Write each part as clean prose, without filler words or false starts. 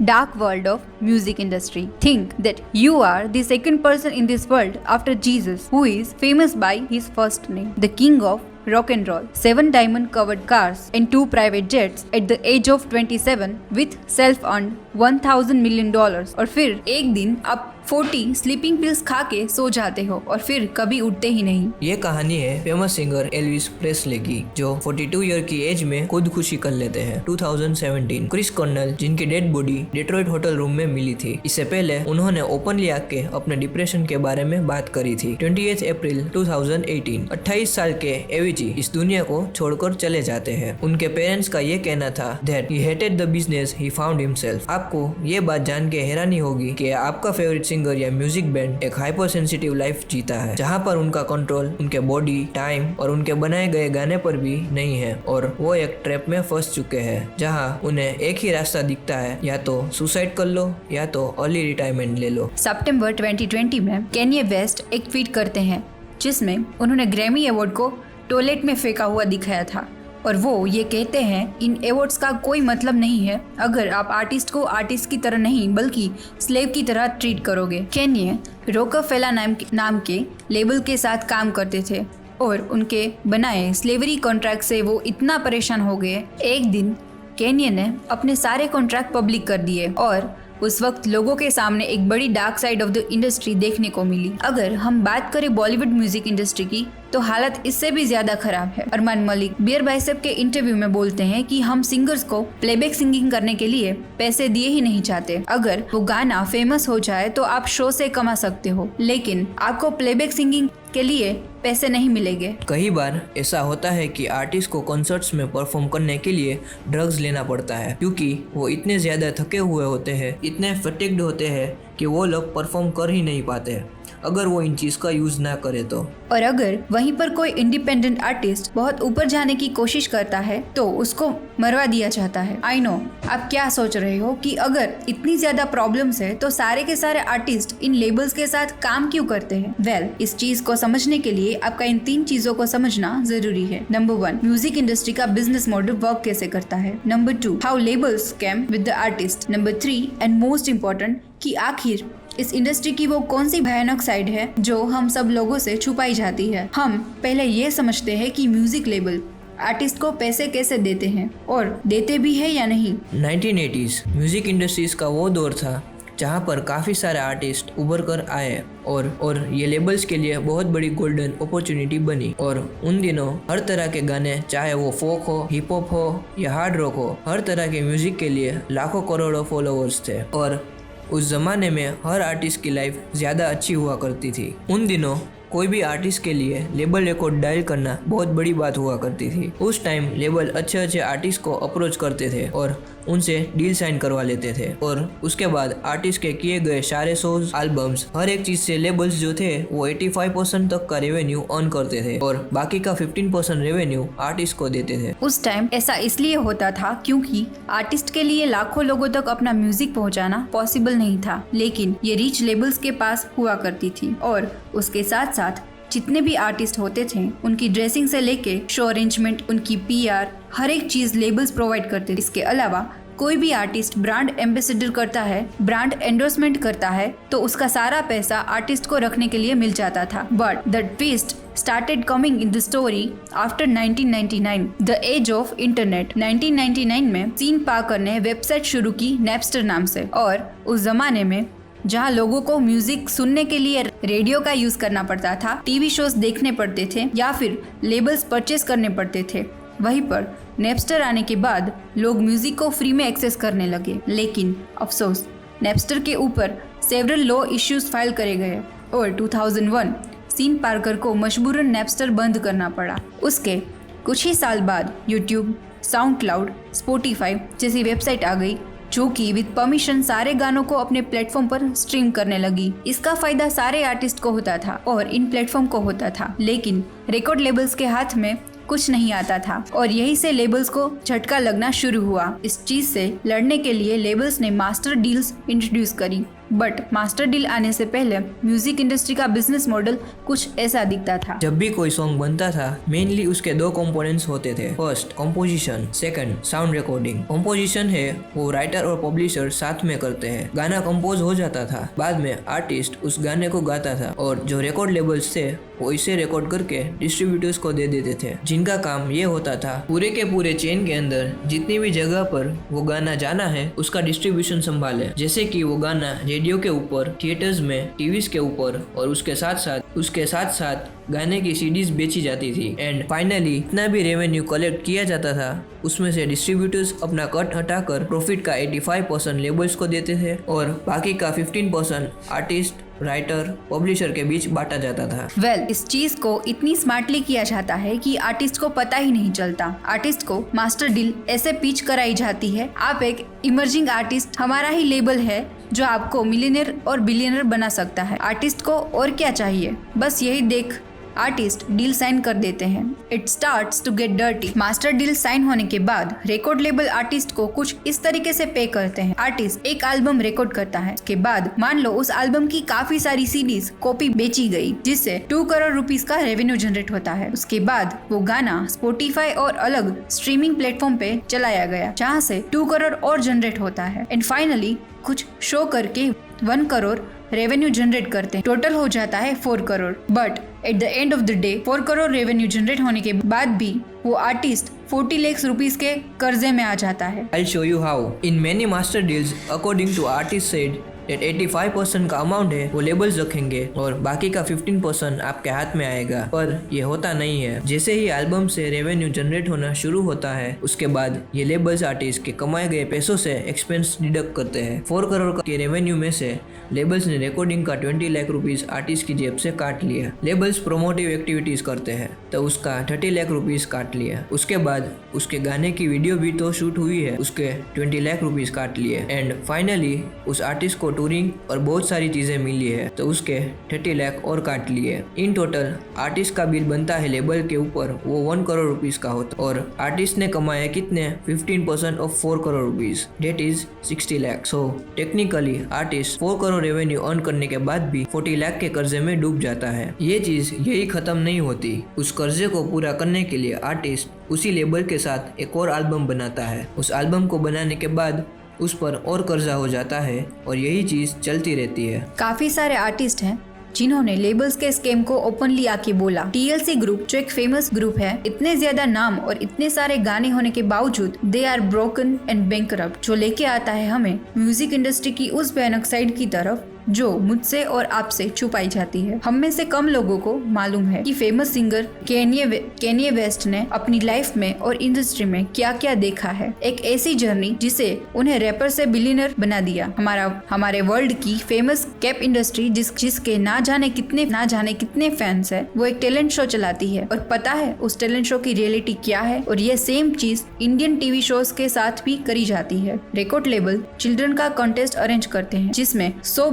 dark world of music industry. Think that you are the second person in this world after Jesus who is famous by his first name, the king of rock and roll, 7 diamond covered cars and 2 private jets at the age of 27 with self-earned $1,000 million। और फिर एक दिन आप 40 sleeping pills खा के सो जाते हो और फिर कभी उठते ही नहीं। ये कहानी है फेमस सिंगर एल्विस प्रेस्ले की, जो 42 ईयर की एज में खुद खुशी कर लेते हैं। 2017 क्रिस कॉर्नेल, जिनकी dead body Detroit hotel room में मिली थी। इससे पहले उन्होंने ओपनली आके अपने डिप्रेशन के बारे में बात करी थी। 28 अप्रैल 2018 28 साल के एविची इस दुनिया को छोड़कर चले जाते हैं। उनके पेरेंट्स का ये कहना था that he hated the business he found himself. आपको ये बात जान के हैरानी होगी कि आपका फेवरेट सिंगर या म्यूजिक बैंड एक हाइपर सेंसिटिव लाइफ जीता है, जहाँ पर उनका कंट्रोल उनके बॉडी, टाइम और उनके बनाए गए गाने पर भी नहीं है, और वो एक ट्रैप में फंस चुके हैं जहाँ उन्हें एक ही रास्ता दिखता है, या तो सुसाइड कर लो या तो अर्ली रिटायरमेंट ले लो। सितंबर 2020 में केन्ये वेस्ट एक ट्वीट करते हैं जिसमें उन्होंने ग्रैमी अवार्ड को टॉयलेट में फेंका हुआ दिखाया था, और वो ये कहते हैं इन अवार्ड्स का कोई मतलब नहीं है अगर आप आर्टिस्ट को आर्टिस्ट की तरह नहीं बल्कि स्लेव की तरह ट्रीट करोगे। केन्ये रोकफेलर नाम के लेबल के साथ काम करते थे और उनके बनाए स्लेवरी कॉन्ट्रैक्ट से वो इतना परेशान हो गए। एक दिन केन्ये ने अपने सारे कॉन्ट्रैक्ट पब्लिक कर दिए और उस वक्त लोगों के सामने एक बड़ी dark side of the industry देखने को मिली। अगर हम बात करें बॉलीवुड म्यूजिक इंडस्ट्री की तो हालत इससे भी ज्यादा खराब है। अरमान मलिक बियर बाइसेप के इंटरव्यू में बोलते हैं कि हम सिंगर्स को प्लेबैक सिंगिंग करने के लिए पैसे दिए ही नहीं चाहते। अगर वो गाना फेमस हो जाए तो आप शो से कमा सकते हो, लेकिन आपको प्लेबैक सिंगिंग के लिए पैसे नहीं मिलेंगे। कई बार ऐसा होता है कि आर्टिस्ट को कॉन्सर्ट्स में परफॉर्म करने के लिए ड्रग्स लेना पड़ता है, क्योंकि वो इतने ज्यादा थके हुए होते हैं, इतने फटीग्ड होते हैं कि वो लोग परफॉर्म कर ही नहीं पाते अगर वो इन चीज का यूज ना करे तो। और अगर वहीं पर कोई इंडिपेंडेंट आर्टिस्ट बहुत ऊपर जाने की कोशिश करता है तो उसको मरवा दिया जाता है। आई नो आप क्या सोच रहे हो कि अगर इतनी ज्यादा प्रॉब्लम्स है तो सारे के सारे आर्टिस्ट इन लेबल्स के साथ काम क्यों करते हैं? वेल, इस चीज को समझने के लिए आपका इन 3 चीजों को समझना जरूरी है। नंबर 1, म्यूजिक इंडस्ट्री का बिजनेस मॉडल वर्क कैसे करता है। Number 2, how labels scam with the artist. Number 3 and most important, कि आखिर इस इंडस्ट्री की वो कौन सी भयानक साइड है जो हम सब लोगों से छुपाई जाती है। हम पहले ये समझते हैं कि म्यूजिक लेबल आर्टिस्ट को पैसे कैसे देते हैं और देते भी है या नहीं। 1980s म्यूजिक इंडस्ट्रीज का वो दौर था जहाँ पर काफ़ी सारे आर्टिस्ट उभर कर आए और ये लेबल्स के लिए बहुत बड़ी गोल्डन अपॉर्चुनिटी बनी। और उन दिनों हर तरह के गाने, चाहे वो फोक हो, हिप हॉप हो या हार्ड रॉक हो, हर तरह के म्यूजिक के लिए लाखों करोड़ों फॉलोअर्स थे, और उस जमाने में हर आर्टिस्ट की लाइफ ज़्यादा अच्छी हुआ करती थी। उन दिनों कोई भी आर्टिस्ट के लिए लेबल रिकॉर्ड डायल करना बहुत बड़ी बात हुआ करती थी। उस टाइम लेबल अच्छे अच्छे आर्टिस्ट को अप्रोच करते थे और उनसे डील साइन करवा लेते थे, और उसके बाद आर्टिस्ट के किए गए सारे शोज, एल्बम्स, हर एक चीज से लेबल्स जो थे वो 85% तक का रेवेन्यू अर्न करते थे और बाकी का 15% रेवेन्यू आर्टिस्ट को देते थे। उस टाइम ऐसा इसलिए होता था क्योंकि आर्टिस्ट के लिए लाखों लोगों तक अपना म्यूजिक पहुंचाना पॉसिबल नहीं था, लेकिन ये रीच लेबल्स के पास हुआ करती थी। और उसके साथ साथ जितने भी आर्टिस्ट होते थे उनकी ड्रेसिंग से लेके शो अरेंजमेंट, उनकी पीआर, हर एक चीज लेबल्स प्रोवाइड करते थे। इसके अलावा कोई भी आर्टिस्ट ब्रांड एम्बेसडर करता है, ब्रांड एंडोर्समेंट करता है, तो उसका सारा पैसा आर्टिस्ट को रखने के लिए मिल जाता था। But the twist started coming in the story after 1999, the age of internet। 1999 में सीन पाकर ने वेबसाइट शुरू की नेपस्टर नाम से, और उस जमाने में जहाँ लोगों को म्यूजिक सुनने के लिए रेडियो का यूज करना पड़ता था, टीवी शोज देखने पड़ते थे या फिर लेबल्स परचेस करने पड़ते थे, वहीं पर नेपस्टर आने के बाद लोग म्यूजिक को फ्री में एक्सेस करने लगे। लेकिन अफसोस नेपस्टर के ऊपर सेवरल लॉ इश्यूज फाइल करे गए और 2001 सीन पार्कर को मजबूरन नेपस्टर बंद करना पड़ा। उसके कुछ ही साल बाद यूट्यूब, साउंड क्लाउड, स्पॉटिफाई जैसी वेबसाइट आ गई जो कि विद परमिशन सारे गानों को अपने प्लेटफॉर्म पर स्ट्रीम करने लगी। इसका फायदा सारे आर्टिस्ट को होता था और इन प्लेटफॉर्म को होता था, लेकिन रिकॉर्ड लेबल्स के हाथ में कुछ नहीं आता था, और यही से लेबल्स को झटका लगना शुरू हुआ। इस चीज से लड़ने के लिए लेबल्स ने मास्टर डील्स इंट्रोड्यूस करी बट मास्टर डील आने से पहले म्यूजिक इंडस्ट्री का बिजनेस मॉडल कुछ ऐसा दिखता था। जब भी कोई सॉन्ग बनता था मेनली उसके दो कंपोनेंट्स होते थे। First composition, second sound recording. Composition है वो राइटर और पब्लिशर साथ में करते हैं। गाना कंपोज हो जाता था, बाद में आर्टिस्ट उस गाने को गाता था और जो रिकॉर्ड लेबल्स थे वो इसे रिकॉर्ड करके डिस्ट्रीब्यूटर्स को दे देते थे, जिनका काम ये होता था पूरे के पूरे चेन के अंदर जितनी भी जगह पर वो गाना जाना है उसका डिस्ट्रीब्यूशन संभाले। जैसे कि वो गाना रेडियो के ऊपर, थिएटर्स में, टीवीज के ऊपर और उसके साथ साथ गाने की सीडीज बेची जाती थी। एंड फाइनली इतना भी रेवेन्यू कलेक्ट किया जाता था उसमें से डिस्ट्रीब्यूटर्स अपना कट हटाकर प्रॉफिट का 85% लेबल्स को देते थे और बाकी का 15% आर्टिस्ट, राइटर, पब्लिशर के बीच बांटा जाता था। इस चीज को इतनी स्मार्टली किया जाता है कि आर्टिस्ट को पता ही नहीं चलता। आर्टिस्ट को मास्टर डील ऐसे पिच कराई जाती है, आप एक इमर्जिंग आर्टिस्ट, हमारा ही लेबल है जो आपको मिलियनर और बिलियनर बना सकता है। आर्टिस्ट को और क्या चाहिए, बस यही देख आर्टिस्ट डील साइन कर देते हैं। It starts to get dirty. Master deal sign होने के बाद रिकॉर्ड लेबल आर्टिस्ट को कुछ इस तरीके से पे करते हैं। आर्टिस्ट एक एल्बम रिकॉर्ड करता है, उसके बाद मान लो उस एल्बम की काफी सारी सीडीज कॉपी बेची गई, जिससे 2 करोड़ रुपीस का रेवेन्यू जनरेट होता है। उसके बाद वो गाना स्पॉटिफाई और अलग स्ट्रीमिंग प्लेटफॉर्म पे चलाया गया, जहाँ से 2 करोड़ और जनरेट होता है। एंड फाइनली कुछ शो करके 1 करोड़ रेवेन्यू जनरेट करते हैं। टोटल हो जाता है 4 crore. But at the end of the day 4 crore revenue generate होने के बाद भी वो आर्टिस्ट 40 लाख रुपीस के कर्जे में आ जाता है। I'll show you how. In many master deals, according to artist said, that 85% का अमाउंट है वो लेबल्स रखेंगे और बाकी का 15% आपके हाथ में आएगा, पर ये होता नहीं है। जैसे ही एल्बम से रेवेन्यू जनरेट होना शुरू होता है उसके बाद ये लेबल्स आर्टिस्ट के कमाए गए पैसों से एक्सपेंस डिडक्ट करते हैं। 4 करोड़ के रेवेन्यू में से लेबल्स ने रिकॉर्डिंग का 20 लाख रुपीस आर्टिस्ट की जेब से काट लिया। लेबल्स प्रोमोटिव एक्टिविटीज करते हैं तो उसका 30 लाख रुपीस काट लिया। उसके बाद उसके गाने की वीडियो भी तो शूट हुई है, उसके 20 लाख रुपीस काट लिए। एंड फाइनली उस आर्टिस्ट को टूरिंग और बहुत सारी चीजें मिली है तो उसके 30 लाख और काट लिए। इन टोटल आर्टिस्ट का बिल बनता है लेबल के ऊपर वो 1 करोड़ रुपीस का होता और आर्टिस्ट ने कमाया कितने, 15% of 4 crore rupees, debt is 60 lakh. So technically artist 4 crore revenue earn करने के बाद भी 40 लाख के कर्जे में डूब जाता है। ये चीज यही खत्म नहीं होती, उस कर्जे को पूरा करने के लिए आर्टिस्ट उसी लेबल के साथ एक और एल्बम बनाता है। उस एल्बम को बनाने के बाद उस पर और कर्जा हो जाता है और यही चीज चलती रहती है। काफी सारे आर्टिस्ट हैं जिन्होंने लेबल्स के स्कैम को ओपनली आके बोला। TLC ग्रुप जो एक फेमस ग्रुप है, इतने ज्यादा नाम और इतने सारे गाने होने के बावजूद they are broken and bankrupt, जो लेके आता है हमें म्यूजिक इंडस्ट्री की उस भयानक साइड की तरफ जो मुझसे और आपसे छुपाई जाती है। हम में से कम लोगों को मालूम है कि फेमस सिंगर केन्ये वेस्ट ने अपनी लाइफ में और इंडस्ट्री में क्या क्या देखा है। एक ऐसी जर्नी जिसे उन्हें रैपर से बिलियनर बना दिया। हमारे वर्ल्ड की फेमस कैप इंडस्ट्री जिसके ना जाने कितने फैंस है, वो एक टैलेंट शो चलाती है और पता है उस टैलेंट शो की रियलिटी क्या है। और ये सेम चीज इंडियन टीवी शोज के साथ भी करी जाती है। रिकॉर्ड लेबल चिल्ड्रन का कॉन्टेस्ट अरेंज करते हैं जिसमें 100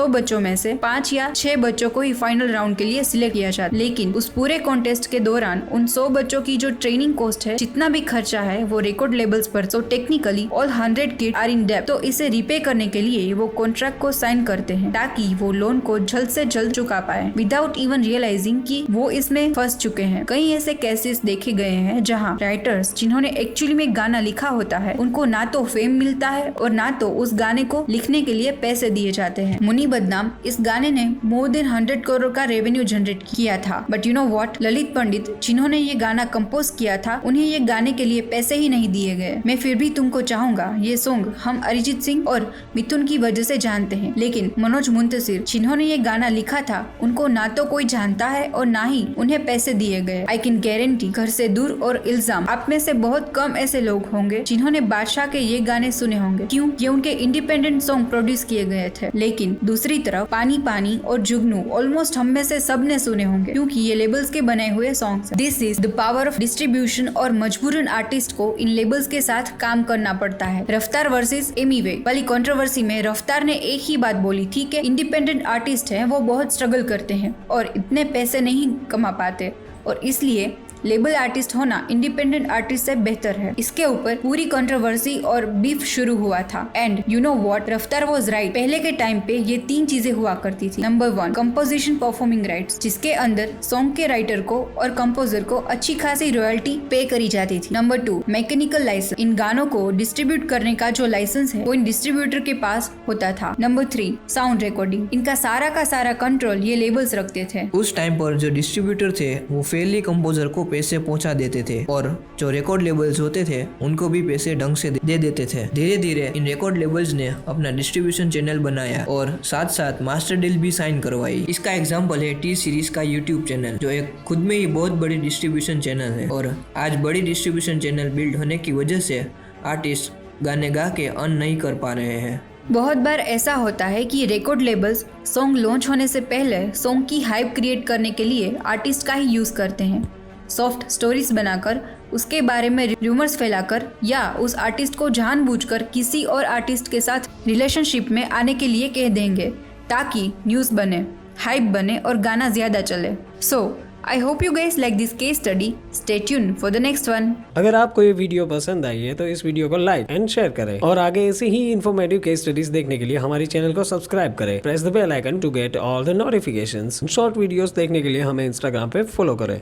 बच्चों में से 5 या 6 बच्चों को ही फाइनल राउंड के लिए सिलेक्ट किया जाता है। लेकिन उस पूरे कॉन्टेस्ट के दौरान उन 100 बच्चों की जो ट्रेनिंग कॉस्ट है, जितना भी खर्चा है, वो रिकॉर्ड लेबल्स पर। तो technically all 100 kids are in डेब्ट। तो इसे रिपे करने के लिए वो कॉन्ट्रैक्ट को साइन करते हैं ताकि वो लोन को जल्द से जल्द चुका पाए विदाउट इवन रियलाइजिंग कि वो इसमें फंस चुके हैं। कई ऐसे केसेस देखे गए हैं जहाँ राइटर्स जिन्होंने एक्चुअली में गाना लिखा होता है उनको ना तो फेम मिलता है और ना तो उस गाने को लिखने के लिए पैसे दिए जाते हैं। मुनी बदनाम इस गाने ने मोर देन 100 करोड़ का रेवेन्यू जनरेट किया था। But you know what, Lalit Pandit जिन्होंने ये गाना कंपोज किया था उन्हें ये गाने के लिए पैसे ही नहीं दिए गए। मैं फिर भी तुमको चाहूंगा ये सॉन्ग हम अरिजीत सिंह और मिथुन की वजह से जानते हैं, लेकिन मनोज मुंतशिर जिन्होंने ये गाना लिखा था उनको ना तो कोई जानता है और ना ही उन्हें पैसे दिए गए। आई कैन गारंटी घर से दूर और इल्जाम, आप में से बहुत कम ऐसे लोग होंगे जिन्होंने बादशाह के ये गाने सुने होंगे। क्यों? ये उनके इंडिपेंडेंट सॉन्ग प्रोड्यूस किए गए थे। लेकिन दूसरी तरफ पानी पानी और जुगनू ऑलमोस्ट हम में से सब ने सुने होंगे क्योंकि ये लेबल्स के बने हुए सॉन्ग्स हैं। This is the power of distribution और मजबूरन आर्टिस्ट को इन लेबल्स के साथ काम करना पड़ता है। रफ्तार वर्सेस एमी वे वाली कंट्रोवर्सी में रफ्तार ने एक ही बात बोली थी कि इंडिपेंडेंट आर्टिस्ट हैं वो बहुत स्ट्रगल करते हैं और इतने पैसे नहीं कमा पाते। और इसलिए लेबल आर्टिस्ट होना इंडिपेंडेंट आर्टिस्ट से बेहतर है। इसके ऊपर पूरी कंट्रोवर्सी और बीफ शुरू हुआ था। एंड यू नो व्हाट, रफ्तार वाज राइट। पहले के टाइम पे ये 3 चीजें हुआ करती थी। नंबर 1, कंपोजिशन परफॉर्मिंग राइट्स, जिसके अंदर सॉन्ग के राइटर को और कंपोजर को अच्छी खासी रॉयल्टी पे करी जाती थी। नंबर 2, मैकेनिकल लाइसेंस, इन गानों को डिस्ट्रीब्यूट करने का जो लाइसेंस है वो इन डिस्ट्रीब्यूटर के पास होता था। नंबर 3, साउंड रिकॉर्डिंग, इनका सारा का सारा कंट्रोल ये लेबल्स रखते थे। उस टाइम पर जो डिस्ट्रीब्यूटर थे वो फेयरली कंपोजर को पैसे पहुंचा देते थे और जो रिकॉर्ड लेबल्स होते थे उनको भी पैसे ढंग से दे देते थे। धीरे धीरे इन रिकॉर्ड लेबल्स ने अपना डिस्ट्रीब्यूशन चैनल बनाया और साथ साथ मास्टर डील भी साइन करवाई। इसका एग्जांपल है टी सीरीज का यूट्यूब चैनल, जो एक खुद में ही बहुत बड़ी डिस्ट्रीब्यूशन चैनल है। और आज बड़ी डिस्ट्रीब्यूशन चैनल बिल्ड होने की वजह से आर्टिस्ट गाने गा के अर्न नहीं कर पा रहे हैं। बहुत बार ऐसा होता है कि रिकॉर्ड लेबल्स सॉन्ग लॉन्च होने से पहले सॉन्ग की हाइप क्रिएट करने के लिए आर्टिस्ट का ही यूज करते हैं। सॉफ्ट स्टोरीज बनाकर, उसके बारे में रूमर्स फैलाकर या उस आर्टिस्ट को जानबूझकर किसी और आर्टिस्ट के साथ रिलेशनशिप में आने के लिए कह देंगे ताकि न्यूज़ बने, हाइप बने और गाना ज्यादा चले। सो I hope you guys like this case study. Stay tuned for the next one. अगर आपको ये वीडियो पसंद आई है तो इस वीडियो को लाइक एंड शेयर करें और आगे ऐसी ही इन्फॉर्मेटिव केस स्टडीज देखने के लिए हमारी चैनल को सब्सक्राइब करें। Press the bell icon to get all the notifications. Short videos देखने के लिए हमें इंस्टाग्राम पे फॉलो करें।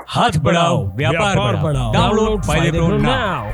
हाथ बढ़ाओ, व्यापार बढ़ाओ। डाउनलोड फायदे प्रो नाउ।